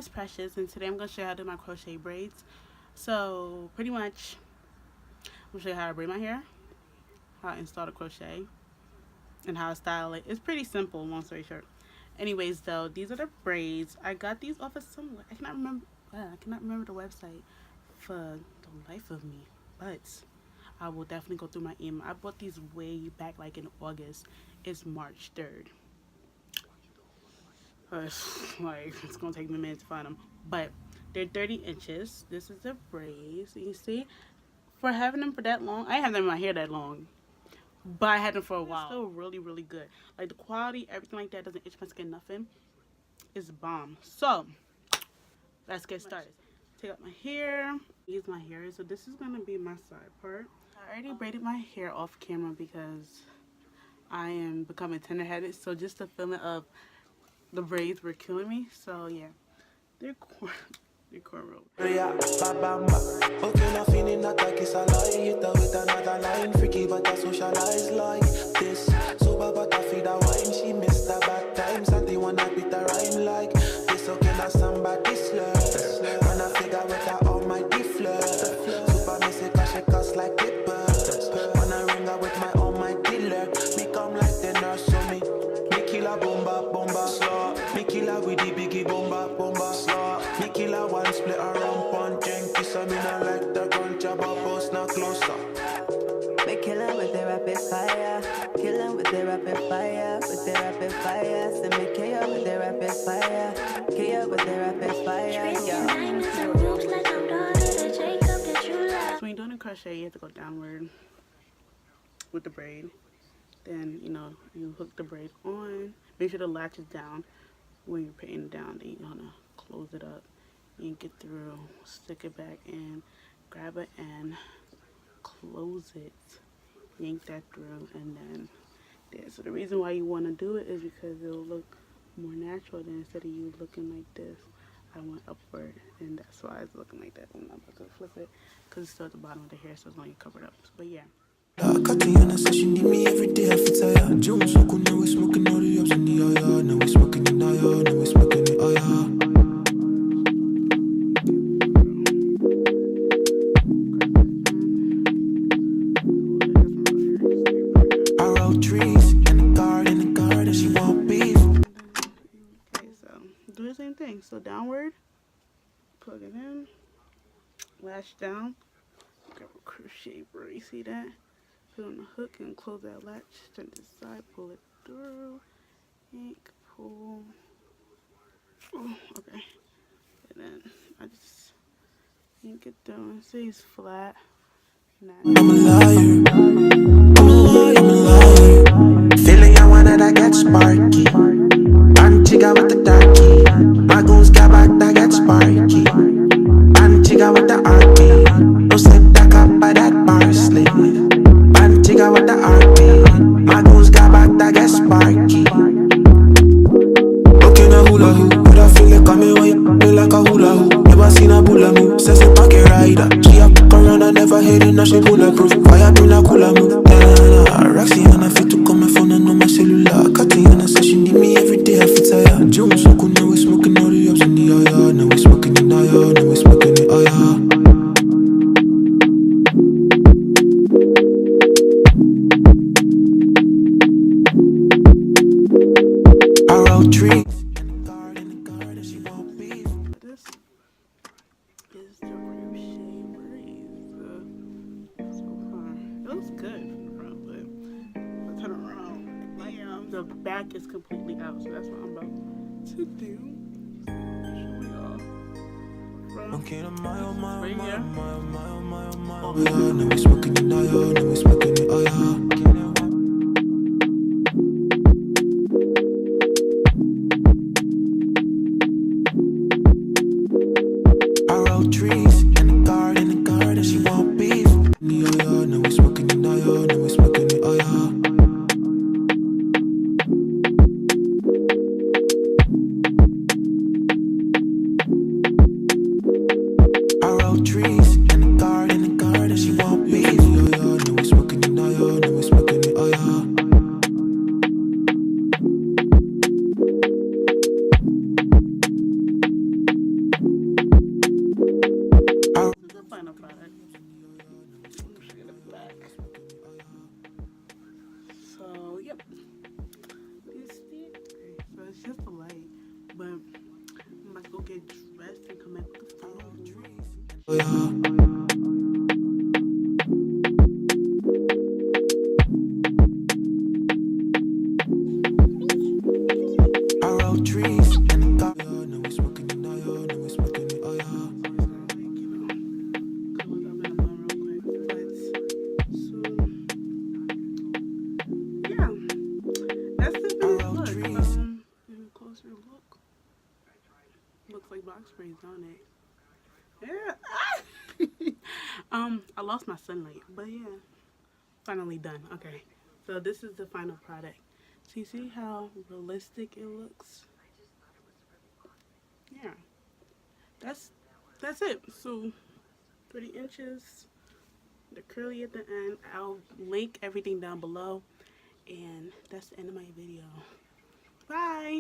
is Precious, and today I'm going to show you how to do my crochet braids. So pretty much I'm going to show you how to braid my hair, how to install the crochet, and how to style it. It's pretty simple, long story short. Anyways though, these are the braids. I got these off of somewhere. I cannot remember the website for the life of me, but I will definitely go through my email. I bought these way back like in August. It's March 3rd. It's gonna take me a minute to find them, but they're 30 inches. This is the braids. You see, for having them for that long, I didn't have them in my hair that long, but I had them for a while. It's still really good. Like the quality, everything like that doesn't itch my skin, nothing. It's bomb. So let's get started. Take out my hair. Use my hair. So this is gonna be my side part. I already braided my hair off camera because I am becoming tender-headed. So just the feeling of the braids were killing me. So yeah, they're cornrows. Okay, now feeling that like it's a lie. Hit her with another line. Freaky but I socialize like this. Sober but I feed her wine. She missed the bad times and they wanna beat the rhyme like this. Okay, now somebody slurs. Wanna figure with her all my defleur. Super messy cause she cuss like clippers. Wanna ring her with my all my dealer. Me come like the nurse so me killer bomba slow. Me killer with the biggie bomba slow. Me killer one split around one drink. Kiss me not like the gun job or post not closer. Me killer with the rapid fire. Killer with the rapid fire. With the rapid fire. So me kill with the rapid fire. Kill with the rapid fire. So when you're doing a crochet, you have to go downward with the braid. Then, you hook the braid on. Make sure the latch is down. When you're putting it down, then you're gonna close it up. Yank it through, stick it back in, grab it and close it. Yank that through, and then there. So the reason why you want to do it is because it'll look more natural than instead of you looking like this. I went upward, and that's why it's looking like that. I'm not about to flip it because it's still at the bottom of the hair, so it's gonna get covered up. But yeah. Katiana says she need me every day. I fit tired. Jones so cool, now we smoking all the ups in the aya. Now we smoking in aya. Now we smoking in aya. I wrote trees in the garden. She want beef. Okay, so do the same thing. So downward, plug it in, lash down, grab a crochet braid. See that? Put on the hook and close that latch. Turn to the side, pull it through, yank, pull. Oh, okay. And then I just yank it through and see it's flat. I'm a liar. Feeling I wanna that get sparky. And chica with the darky. My goons got back that get sparky. And chica with the arky. No slip that cup by that parsley. And chica with the arky. My goons got back that get sparky. Okay, now hula hoop. But I feel like I'm in white. Feel like a hula hoop. Never seen a bulla move. Says a pocket rider. She a fuck around and never hit it. Now she bulletproof. Fire be like hula move. Roxyana fit to come my phone and on my cellular. Katiana says she need me every day. I fit tired. Jones so cool, now we smoking all the ups in the aya. Now we smoking in aya. Now we smoking in aya. I wrote trees in the garden. She want beef. This is the crochet braids so far. It looks good from the front, but I'll turn around. The back is completely out, so that's what I'm about to do. Show y'all. Okay, mile. Right here. Now we smoking in aya. Now we smoking in aya. I wrote trees in the garden. She want beef. Now we smoking in aya. Now we smoking in aya. I wrote trees in the garden. She want beef. Now we smoking in get dressed and come back with the phone. Oh yeah. I wrote trees in the car. Now we smoking it, oh yeah. Now we smoking it, oh yeah. That's the look. Closer look. Looks like box braids, don't it? Yeah. I lost my sunlight, but yeah, finally done. Okay, so this is the final product. So you see how realistic it looks? Yeah, that's it. So 30 inches, the curly at the end. I'll link everything down below, and that's the end of my video. Bye.